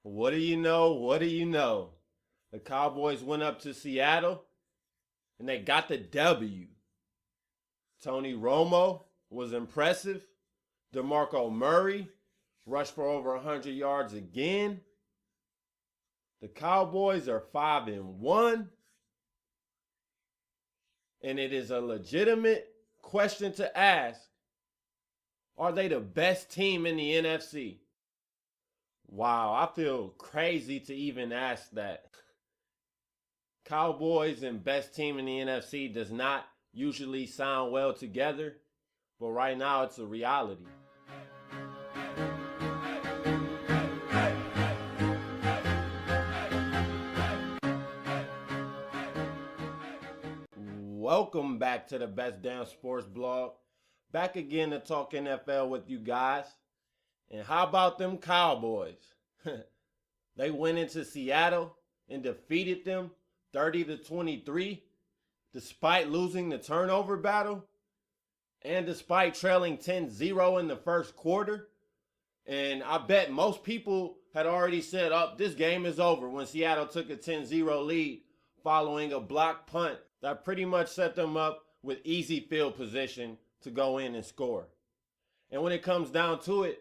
What do you know? What do you know? The Cowboys went up to Seattle and they got the W. Tony Romo was impressive. DeMarco Murray rushed for over 100 yards again. The Cowboys are 5-1. And it is a legitimate question to ask. Are they the best team in the NFC? Wow, I feel crazy to even ask that. Cowboys and best team in the NFC does not usually sound well together, but right now it's a reality. Welcome back to the Best Damn Sports Blog. Back again to talk NFL with you guys. And how about them Cowboys? They went into Seattle and defeated them 30-23, despite losing the turnover battle and despite trailing 10-0 in the first quarter. And I bet most people had already said, this game is over when Seattle took a 10-0 lead following a blocked punt that pretty much set them up with easy field position to go in and score. And when it comes down to it,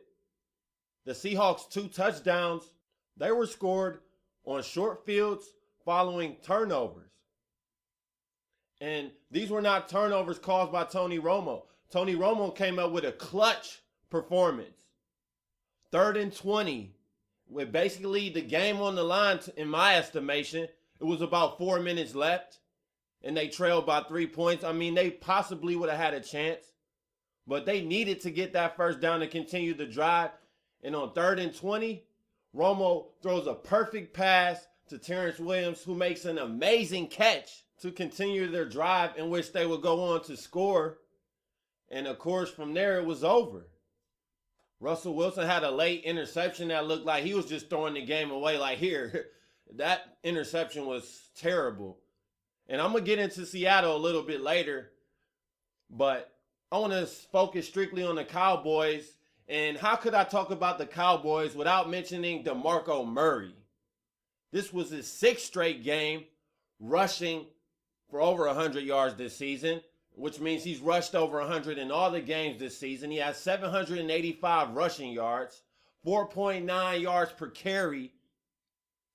the Seahawks' 2 touchdowns, they were scored on short fields following turnovers. And these were not turnovers caused by Tony Romo. Tony Romo came up with a clutch performance. 3rd and 20, with basically the game on the line, in my estimation. It was about 4 minutes left, and they trailed by 3 points. I mean, they possibly would have had a chance, but they needed to get that first down to continue the drive. And on 3rd and 20, Romo throws a perfect pass to Terrence Williams, who makes an amazing catch to continue their drive in which they would go on to score. And of course, from there, it was over. Russell Wilson had a late interception that looked like he was just throwing the game away like, here. That interception was terrible. And I'm going to get into Seattle a little bit later, but I want to focus strictly on the Cowboys. And how could I talk about the Cowboys without mentioning DeMarco Murray? This was his 6th straight game rushing for over 100 yards this season, which means he's rushed over 100 in all the games this season. He has 785 rushing yards, 4.9 yards per carry,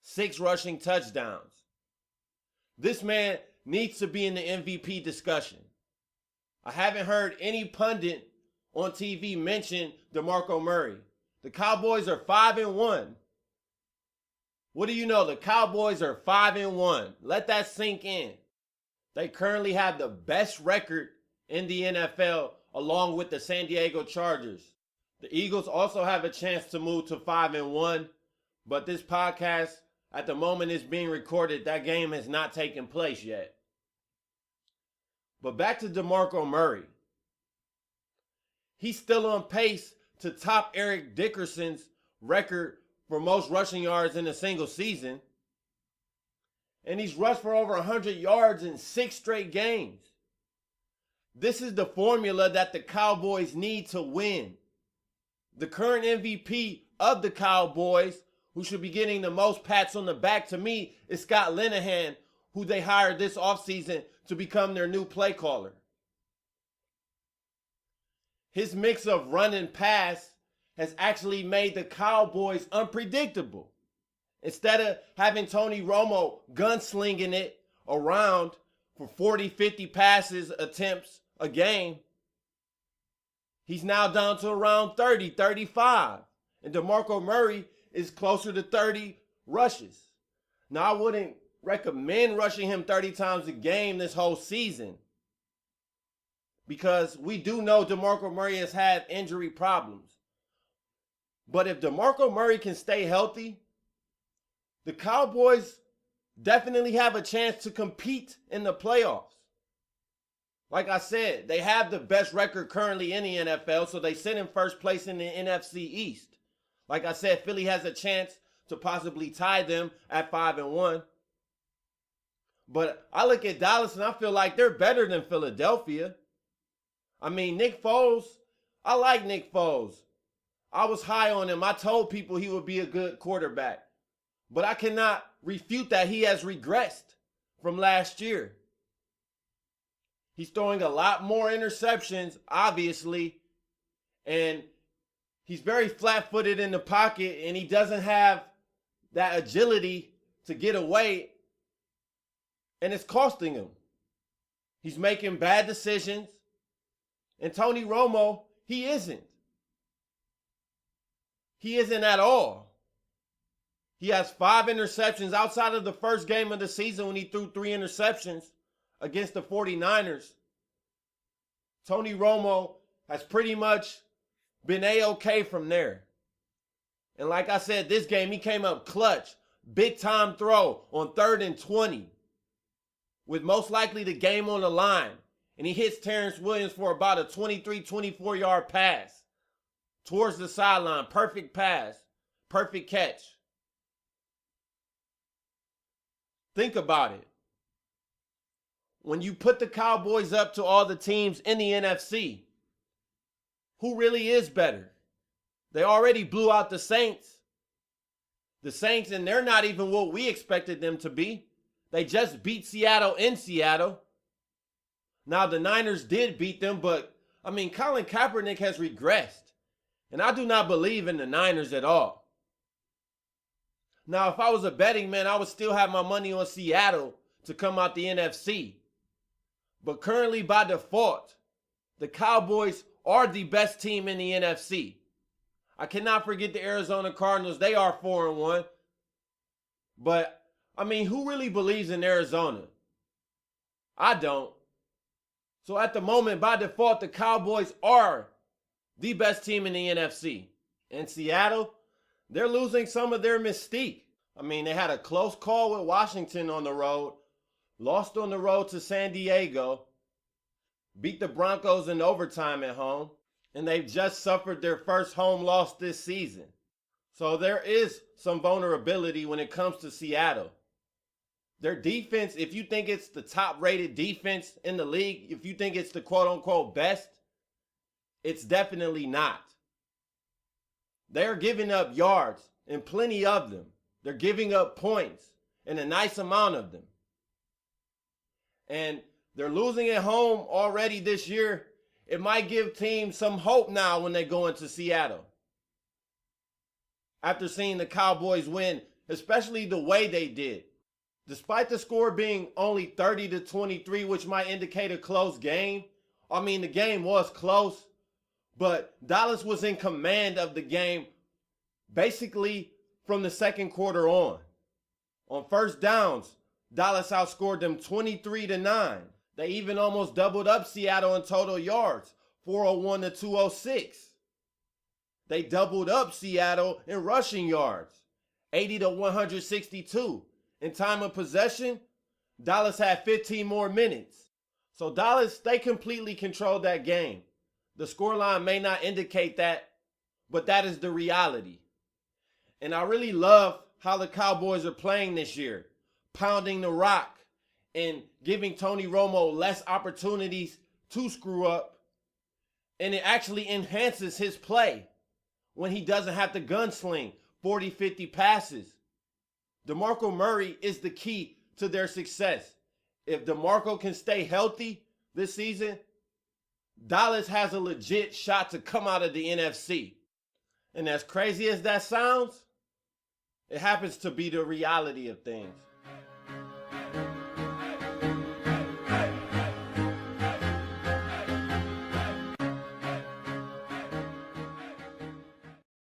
6 rushing touchdowns. This man needs to be in the MVP discussion. I haven't heard any pundit on TV mention DeMarco Murray. The Cowboys are 5-1. What do you know? The Cowboys are 5-1. Let that sink in. They currently have the best record in the NFL along with the San Diego Chargers. The Eagles also have a chance to move to 5-1, but this podcast, at the moment it's being recorded, that game has not taken place yet. But back to DeMarco Murray. He's still on pace to top Eric Dickerson's record for most rushing yards in a single season. And he's rushed for over 100 yards in 6 straight games. This is the formula that the Cowboys need to win. The current MVP of the Cowboys, who should be getting the most pats on the back to me, is Scott Linehan, who they hired this offseason to become their new play caller. His mix of run and pass has actually made the Cowboys unpredictable. Instead of having Tony Romo gunslinging it around for 40, 50 passes attempts a game, he's now down to around 30, 35. And DeMarco Murray is closer to 30 rushes. Now, I wouldn't recommend rushing him 30 times a game this whole season, because we do know DeMarco Murray has had injury problems. But if DeMarco Murray can stay healthy, the Cowboys definitely have a chance to compete in the playoffs. Like I said, they have the best record currently in the NFL, so they sit in first place in the NFC East. Like I said, Philly has a chance to possibly tie them at 5-1. But I look at Dallas and I feel like they're better than Philadelphia. I mean, Nick Foles, I like Nick Foles. I was high on him. I told people he would be a good quarterback. But I cannot refute that he has regressed from last year. He's throwing a lot more interceptions, obviously, and he's very flat-footed in the pocket, and he doesn't have that agility to get away, and it's costing him. He's making bad decisions, and Tony Romo, he isn't. He isn't at all. He has 5 interceptions outside of the first game of the season when he threw 3 interceptions against the 49ers. Tony Romo has pretty much been A-okay from there. And like I said, this game he came up clutch. Big time throw on 3rd and 20. With most likely the game on the line. And he hits Terrence Williams for about a 23, 24-yard pass. Towards the sideline. Perfect pass. Perfect catch. Think about it. When you put the Cowboys up to all the teams in the NFC, who really is better? They already blew out the Saints. The Saints, and they're not even what we expected them to be. They just beat Seattle in Seattle. Now, the Niners did beat them, but, Colin Kaepernick has regressed. And I do not believe in the Niners at all. Now, if I was a betting man, I would still have my money on Seattle to come out the NFC. But currently, by default, the Cowboys are the best team in the NFC. I cannot forget the Arizona Cardinals. They are 4-1. But, who really believes in Arizona? I don't. So at the moment, by default, the Cowboys are the best team in the NFC. And Seattle, they're losing some of their mystique. They had a close call with Washington on the road. Lost on the road to San Diego. Beat the Broncos in overtime at home. And they've just suffered their first home loss this season. So there is some vulnerability when it comes to Seattle. Their defense, if you think it's the top-rated defense in the league, if you think it's the quote-unquote best, it's definitely not. They're giving up yards, and plenty of them. They're giving up points, and a nice amount of them. And they're losing at home already this year. It might give teams some hope now when they go into Seattle. After seeing the Cowboys win, especially the way they did. Despite the score being only 30-23, which might indicate a close game. The game was close, but Dallas was in command of the game basically from the second quarter on. On first downs, Dallas outscored them 23-9. They even almost doubled up Seattle in total yards, 401 to 206. They doubled up Seattle in rushing yards, 80 to 162. In time of possession, Dallas had 15 more minutes. So Dallas, they completely controlled that game. The scoreline may not indicate that, but that is the reality. And I really love how the Cowboys are playing this year, pounding the rock and giving Tony Romo less opportunities to screw up. And it actually enhances his play when he doesn't have to gunsling 40, 50 passes. DeMarco Murray is the key to their success. If DeMarco can stay healthy this season, Dallas has a legit shot to come out of the NFC. And as crazy as that sounds, it happens to be the reality of things.